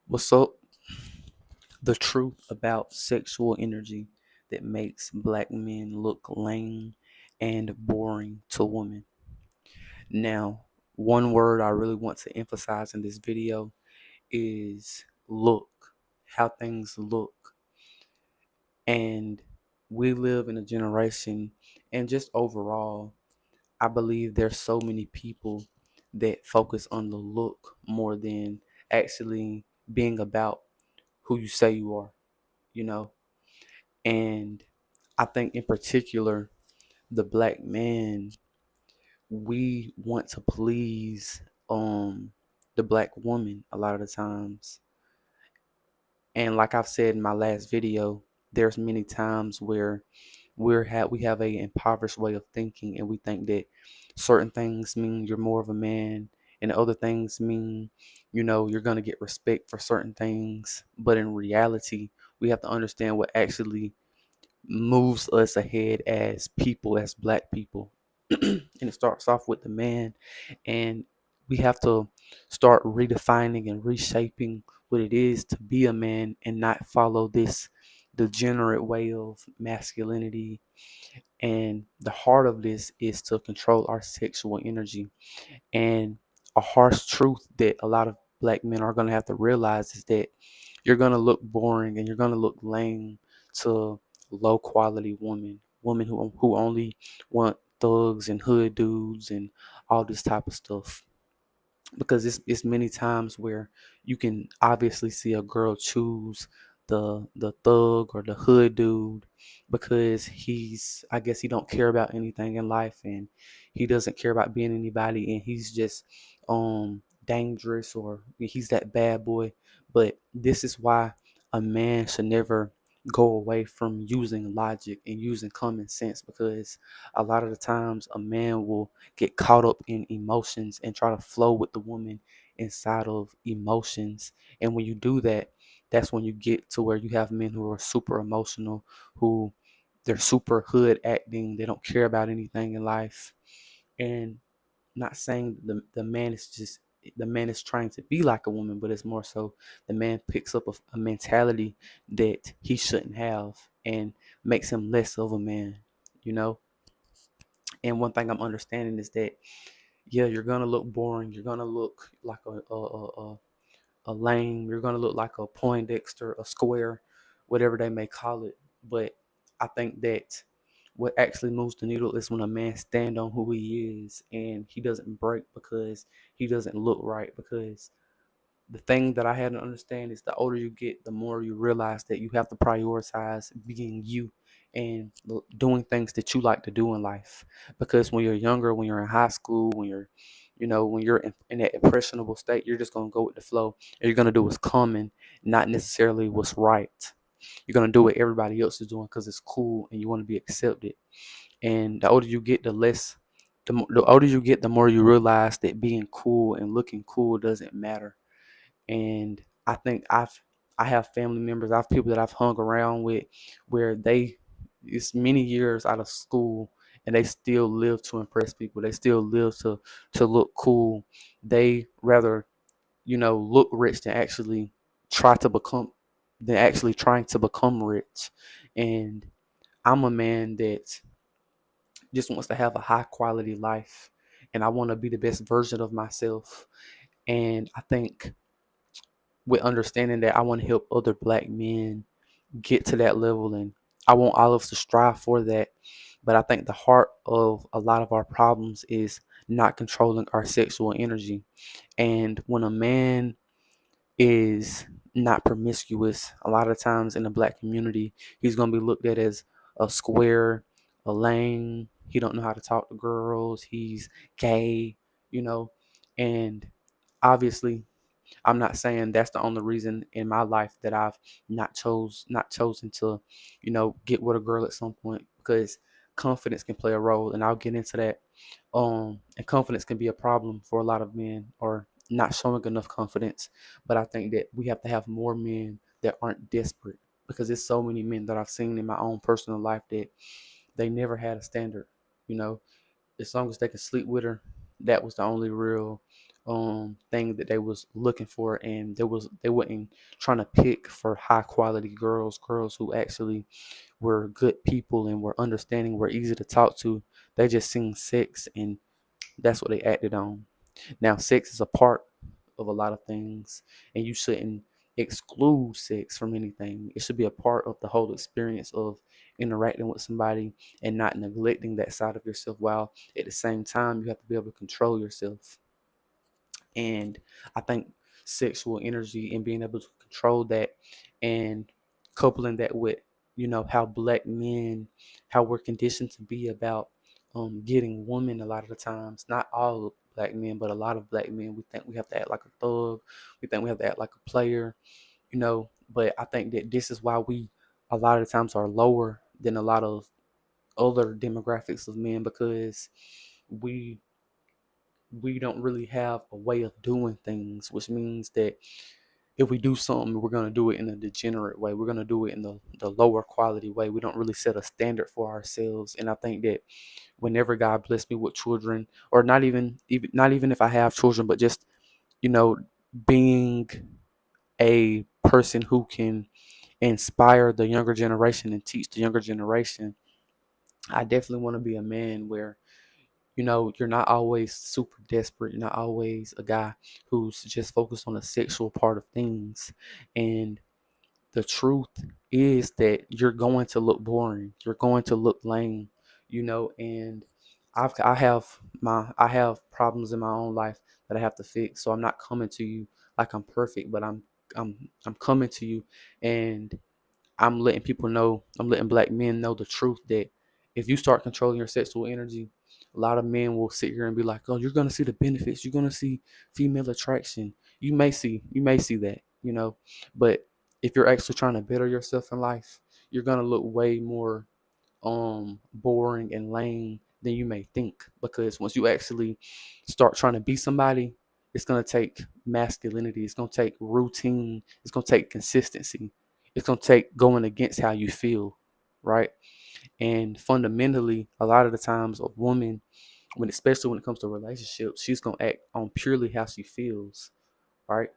What's up? The truth about sexual energy that makes black men look lame and boring to women. Now, one word I really want to emphasize in this video is look, how things look. And we live in a generation, and just overall, I believe there's so many people that focus on the look more than actually being about who you say you are, you know? And I think in particular, the black man, we want to please the black woman a lot of the times. And like I've said in my last video, there's many times where we have a impoverished way of thinking, and we think that certain things mean you're more of a man and other things mean you're going to get respect for certain things. But in reality, we have to understand what actually moves us ahead as people, as black people. And it starts off with the man, and we have to start redefining and reshaping what it is to be a man and not follow this degenerate way of masculinity. And the heart of this is to control our sexual energy. And a harsh truth that a lot of black men are going to have to realize is that you're going to look boring and you're going to look lame to low quality women who only want thugs and hood dudes and all this type of stuff. Because it's many times where you can obviously see a girl choose the thug or the hood dude because I guess he don't care about anything in life, and he doesn't care about being anybody, and he's just dangerous, or he's that bad boy. But this is why a man should never go away from using logic and using common sense, because a lot of the times a man will get caught up in emotions and try to flow with the woman inside of emotions. And when you do that, that's when you get to where you have men who are super emotional, who they're super hood acting, they don't care about anything in life. And not saying the man is trying to be like a woman, but it's more so the man picks up a mentality that he shouldn't have and makes him less of a man, you know. And one thing I'm understanding is that, yeah, you're gonna look boring. You're gonna look like a lame. You're gonna look like a Poindexter, a square, whatever they may call it. But I think that what actually moves the needle is when a man stand on who he is and he doesn't break because he doesn't look right. Because the thing that I had to understand is the older you get, the more you realize that you have to prioritize being you and doing things that you like to do in life. Because when you're younger, when you're in high school, when you're in that impressionable state, you're just gonna go with the flow, and you're gonna do what's common, not necessarily what's right. You're gonna do what everybody else is doing because it's cool and you want to be accepted. And the older you get, the older you get, the more you realize that being cool and looking cool doesn't matter. And I think I have family members, I have people that I've hung around with where it's many years out of school and they still live to impress people. They still live to look cool. They rather, look rich try to become than actually trying to become rich. And I'm a man that just wants to have a high quality life, and I want to be the best version of myself. And I think with understanding that, I want to help other black men get to that level, and I want all of us to strive for that. But I think the heart of a lot of our problems is not controlling our sexual energy. And when a man is not promiscuous, a lot of times in the black community, he's going to be looked at as a square, a lame. He don't know how to talk to girls. He's gay, you know. And obviously, I'm not saying that's the only reason in my life that I've not chosen to, get with a girl at some point, because confidence can play a role, and I'll get into that. And confidence can be a problem for a lot of men, or not showing enough confidence. But I think that we have to have more men that aren't desperate, because there's so many men that I've seen in my own personal life that they never had a standard. You know, as long as they can sleep with her, that was the only real thing that they was looking for, and they wasn't trying to pick for high quality girls who actually were good people and were understanding, were easy to talk to. They just seen sex, and that's what they acted on. Now, sex is a part of a lot of things, and you shouldn't exclude sex from anything. It should be a part of the whole experience of interacting with somebody, and not neglecting that side of yourself, while at the same time you have to be able to control yourself. And I think sexual energy and being able to control that, and coupling that with, how black men, how we're conditioned to be about getting women a lot of the times. Not all black men, but a lot of black men, we think we have to act like a thug. We think we have to act like a player, but I think that this is why we a lot of the times are lower than a lot of other demographics of men, because we we don't really have a way of doing things, which means that if we do something, we're going to do it in a degenerate way. We're going to do it in the lower quality way. We don't really set a standard for ourselves. And I think that whenever God bless me with children, or not even if I have children, but just, you know, being a person who can inspire the younger generation and teach the younger generation, I definitely want to be a man where, you're not always super desperate. You're not always a guy who's just focused on the sexual part of things. And the truth is that you're going to look boring. You're going to look lame, and I have problems in my own life that I have to fix. So I'm not coming to you like I'm perfect, but I'm coming to you, and I'm letting black men know the truth, that if you start controlling your sexual energy, a lot of men will sit here and be like, "Oh, you're gonna see the benefits. You're gonna see female attraction. You may see that, but if you're actually trying to better yourself in life, you're gonna look way more boring and lame than you may think, because once you actually start trying to be somebody, it's going to take masculinity, it's going to take routine, it's going to take consistency, it's going to take going against how you feel, right? And fundamentally, a lot of the times a woman, especially when it comes to relationships, she's going to act on purely how she feels, right?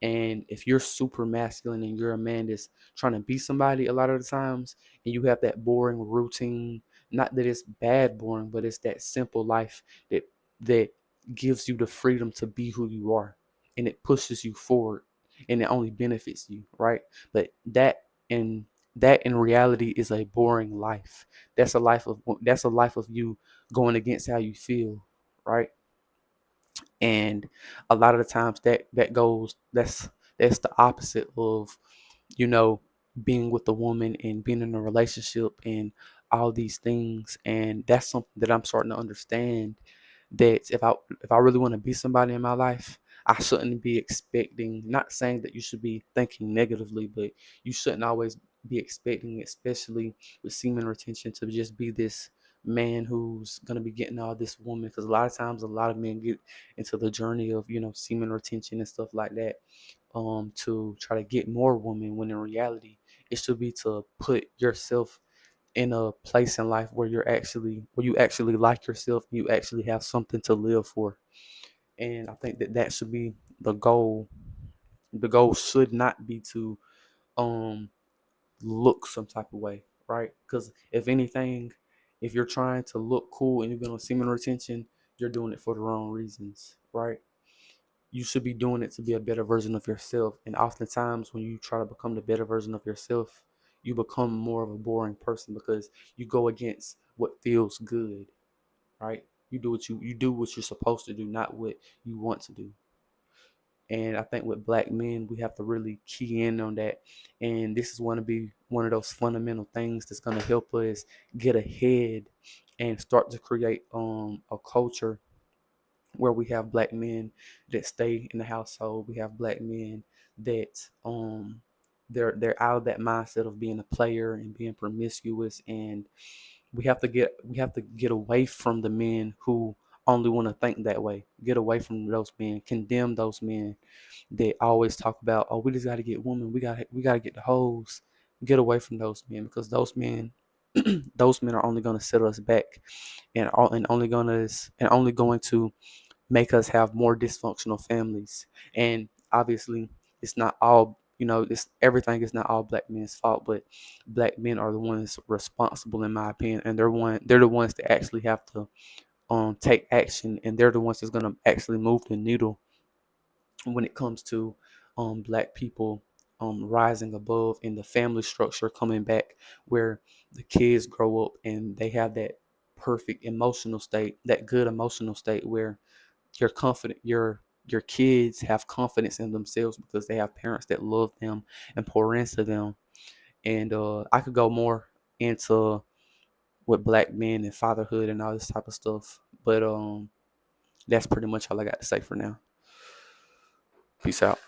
And if you're super masculine and you're a man that's trying to be somebody a lot of the times, and you have that boring routine, not that it's bad boring, but it's that simple life that gives you the freedom to be who you are, and it pushes you forward, and it only benefits you, right? But in that in reality is a boring life. That's a life of you going against how you feel, right? And a lot of the times that's the opposite of, you know being with a woman and being in a relationship and all these things. And that's something that I'm starting to understand, that if I really want to be somebody in my life, I shouldn't be expecting, not saying that you should be thinking negatively, but you shouldn't always be expecting, especially with semen retention, to just be this man who's going to be getting all this woman. Because a lot of times a lot of men get into the journey of, semen retention and stuff like that, to try to get more women, when in reality it should be to put yourself in a place in life where you actually like yourself, and you actually have something to live for. And I think that should be the goal. The goal should not be to um look some type of way, right? Because if anything, if you're trying to look cool and you're going to semen retention, you're doing it for the wrong reasons, right? You should be doing it to be a better version of yourself. And oftentimes, when you try to become the better version of yourself, you become more of a boring person, because you go against what feels good, right? You do what you're supposed to do, not what you want to do. And I think with black men, we have to really key in on that. And this is going to be one of those fundamental things that's going to help us get ahead and start to create a culture where we have black men that stay in the household. We have black men that they're out of that mindset of being a player and being promiscuous. And we have to get away from the men who only want to think that way. Get away from those men, condemn those men that always talk about, oh, we just got to get women, we got to get the hoes. Get away from those men, because those men those men are only going to set us back, and only going to make us have more dysfunctional families. And obviously, it's not all, it's everything is not all black men's fault, but black men are the ones responsible, in my opinion, and they're the ones that actually have to take action, and they're the ones that's gonna actually move the needle when it comes to black people rising above, and the family structure coming back, where the kids grow up and they have that perfect emotional state, that good emotional state, where you're confident, your kids have confidence in themselves because they have parents that love them and pour into them. And I could go more into with black men and fatherhood and all this type of stuff, but that's pretty much all I got to say for now. Peace out.